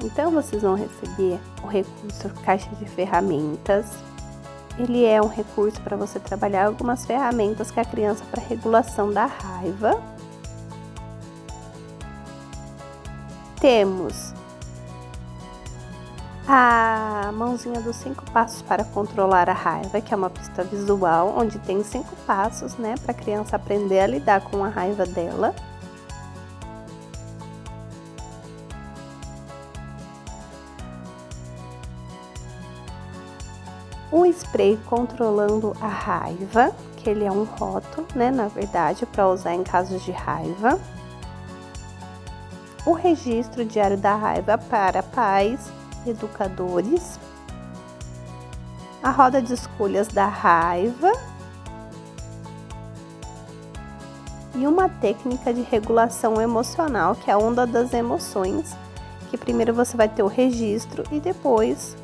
Então, vocês vão receber o recurso Caixa de Ferramentas. Ele é um recurso para você trabalhar algumas ferramentas com a criança para regulação da raiva. Temos a mãozinha dos 5 passos para controlar a raiva, que é uma pista visual, onde tem 5 passos, né, para a criança aprender a lidar com a raiva dela. Um spray controlando a raiva, que ele é um rótulo, né, na verdade, para usar em casos de raiva. O registro diário da raiva para pais, educadores. A roda de escolhas da raiva. E uma técnica de regulação emocional, que é a onda das emoções, que primeiro você vai ter o registro e depois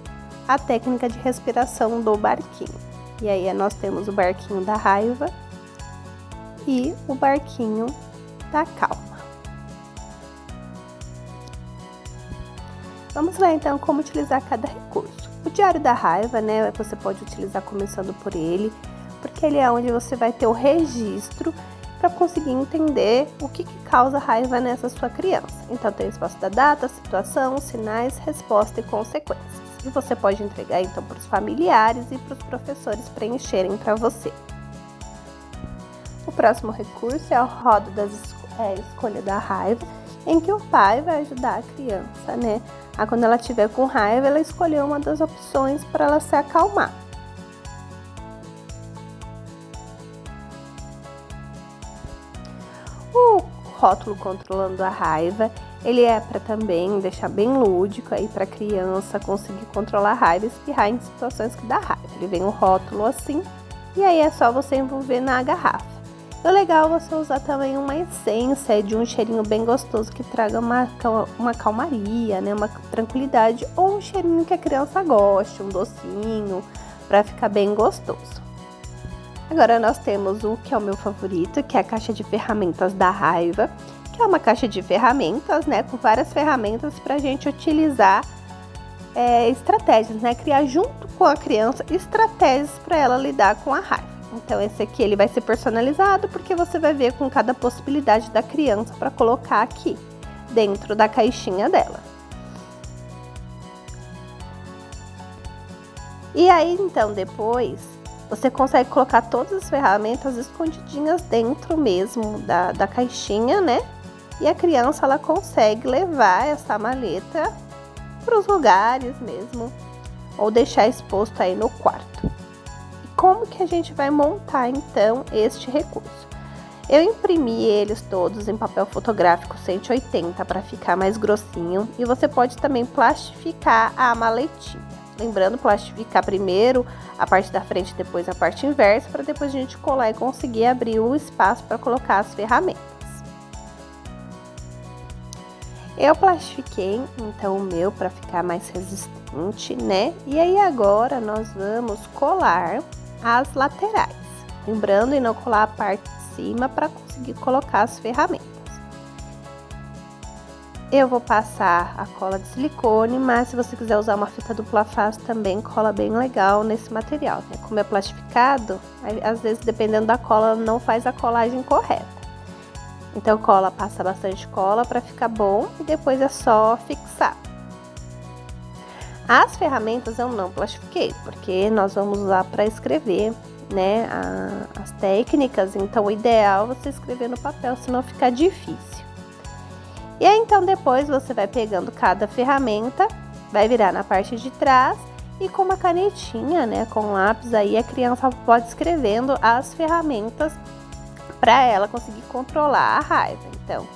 a técnica de respiração do barquinho. E aí nós temos o barquinho da raiva e o barquinho da calma. Vamos lá então como utilizar cada recurso. O diário da raiva, né, você pode utilizar começando por ele, porque ele é onde você vai ter o registro para conseguir entender o que causa raiva nessa sua criança. Então tem o espaço da data, situação, sinais, resposta e consequências. E você pode entregar então para os familiares e para os professores preencherem para você. O próximo recurso é a roda das escolha da raiva, em que o pai vai ajudar a criança, né? A quando ela estiver com raiva, ela escolher uma das opções para ela se acalmar. O rótulo controlando a raiva, ele é para também deixar bem lúdico aí para a criança conseguir controlar a raiva e espirrar em situações que dá raiva. Ele vem um rótulo assim e aí é só você envolver na garrafa. O legal é você usar também uma essência de um cheirinho bem gostoso que traga uma calmaria, né, uma tranquilidade, ou um cheirinho que a criança goste, um docinho, para ficar bem gostoso. Agora nós temos o que é o meu favorito, que é a caixa de ferramentas da raiva, que é uma caixa de ferramentas, né, com várias ferramentas para a gente utilizar estratégias, né, criar junto com a criança estratégias para ela lidar com a raiva. Então esse aqui ele vai ser personalizado porque você vai ver com cada possibilidade da criança para colocar aqui dentro da caixinha dela. E aí então depois você consegue colocar todas as ferramentas escondidinhas dentro mesmo da caixinha, né? E a criança ela consegue levar essa maleta para os lugares mesmo ou deixar exposto aí no quarto. Como que a gente vai montar então este recurso? Eu imprimi eles todos em papel fotográfico 180 para ficar mais grossinho e você pode também plastificar a maletinha. Lembrando, plastificar primeiro a parte da frente e depois a parte inversa para depois a gente colar e conseguir abrir o espaço para colocar as ferramentas. Eu plastifiquei então o meu para ficar mais resistente, né? E aí agora nós vamos colar as laterais, lembrando em não colar a parte de cima para conseguir colocar as ferramentas. Eu vou passar a cola de silicone, mas se você quiser usar uma fita dupla face também cola bem legal nesse material, né? Como é plastificado, às vezes dependendo da cola não faz a colagem correta. Então passa bastante cola para ficar bom e depois é só fixar. As ferramentas eu não plastifiquei, porque nós vamos usar para escrever, né, as técnicas, então o ideal é você escrever no papel, senão fica difícil. E aí então depois você vai pegando cada ferramenta, vai virar na parte de trás e com uma canetinha, né, com lápis aí a criança pode escrevendo as ferramentas para ela conseguir controlar a raiva. Então,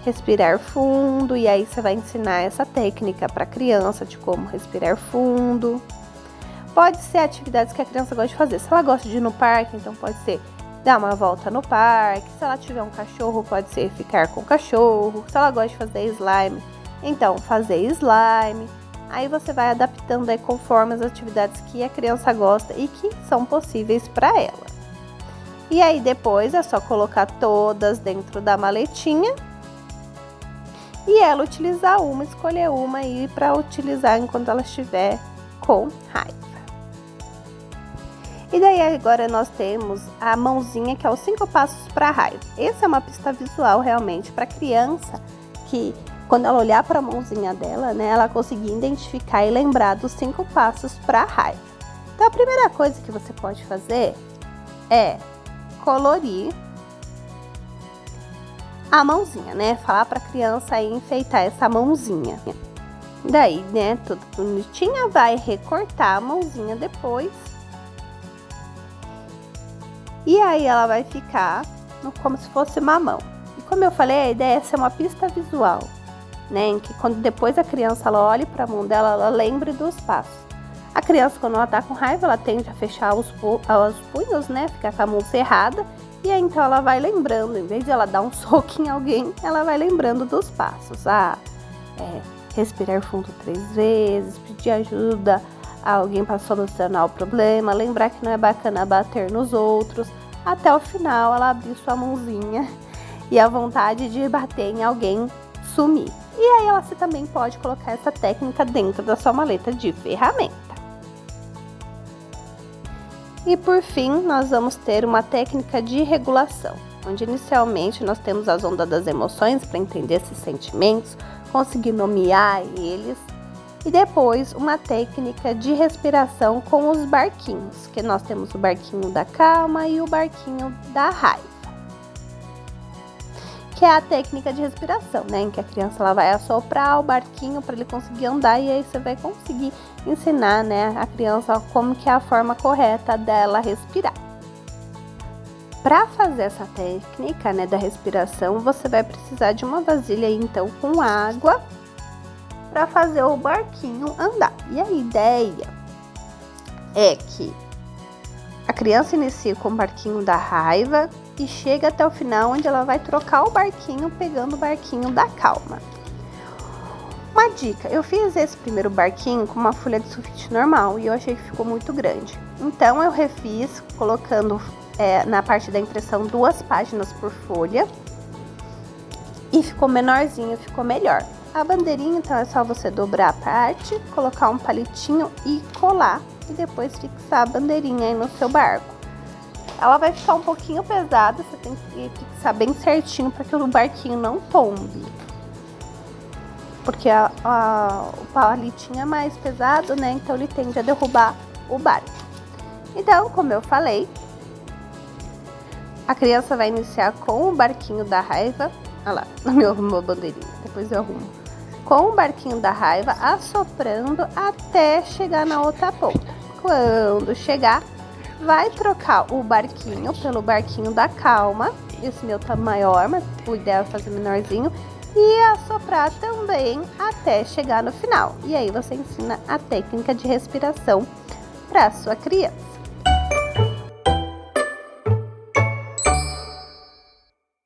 respirar fundo, e aí você vai ensinar essa técnica para a criança de como respirar fundo. Pode ser atividades que a criança gosta de fazer. Se ela gosta de ir no parque, então pode ser dar uma volta no parque. Se ela tiver um cachorro, pode ser ficar com o cachorro. Se ela gosta de fazer slime, então fazer slime. Aí você vai adaptando aí conforme as atividades que a criança gosta e que são possíveis para ela. E aí depois é só colocar todas dentro da maletinha e ela utilizar uma, escolher uma aí para utilizar enquanto ela estiver com raiva. E daí agora nós temos a mãozinha, que é os 5 passos para a raiva. Essa é uma pista visual realmente para criança, que quando ela olhar para a mãozinha dela, né, ela conseguir identificar e lembrar dos 5 passos para a raiva. Então a primeira coisa que você pode fazer é colorir a mãozinha, né? Falar para a criança aí enfeitar essa mãozinha. Daí, né, tudo bonitinha, vai recortar a mãozinha depois. E aí ela vai ficar como se fosse uma mão. E como eu falei, a ideia é ser uma pista visual, né? Em que quando depois a criança ela olhe para a mão dela, ela lembre dos passos. A criança, quando ela tá com raiva, ela tende a fechar os punhos, né? Ficar com a mão cerrada. E aí, então, ela vai lembrando. Em vez de ela dar um soco em alguém, ela vai lembrando dos passos. Respirar fundo 3 vezes, pedir ajuda a alguém para solucionar o problema. Lembrar que não é bacana bater nos outros. Até o final, ela abrir sua mãozinha e a vontade de bater em alguém sumir. E aí, você também pode colocar essa técnica dentro da sua maleta de ferramenta. E por fim, nós vamos ter uma técnica de regulação, onde inicialmente nós temos as ondas das emoções para entender esses sentimentos, conseguir nomear eles, e depois uma técnica de respiração com os barquinhos, que nós temos o barquinho da calma e o barquinho da raiva, que é a técnica de respiração, né, em que a criança ela vai assoprar o barquinho para ele conseguir andar, e aí você vai conseguir ensinar, né, a criança como que é a forma correta dela respirar. Para fazer essa técnica, né, da respiração, você vai precisar de uma vasilha então com água para fazer o barquinho andar. E a ideia é que a criança inicia com o barquinho da raiva e chega até o final, onde ela vai trocar o barquinho, pegando o barquinho da calma. Uma dica, eu fiz esse primeiro barquinho com uma folha de sulfite normal e eu achei que ficou muito grande. Então eu refiz colocando na parte da impressão 2 páginas por folha e ficou menorzinho, ficou melhor. A bandeirinha, então, é só você dobrar a parte, colocar um palitinho e colar e depois fixar a bandeirinha aí no seu barco. Ela vai ficar um pouquinho pesada, você tem que fixar bem certinho para que o barquinho não tombe. Porque o palitinho é mais pesado, né? Então ele tende a derrubar o barco. Então, como eu falei, a criança vai iniciar com o barquinho da raiva. Olha lá, meu bandeirinha, depois eu arrumo. Com o barquinho da raiva, assoprando até chegar na outra ponta. Quando chegar, vai trocar o barquinho pelo barquinho da calma. Esse meu tá maior, mas o ideal é fazer menorzinho. E assoprar também até chegar no final. E aí você ensina a técnica de respiração para sua criança.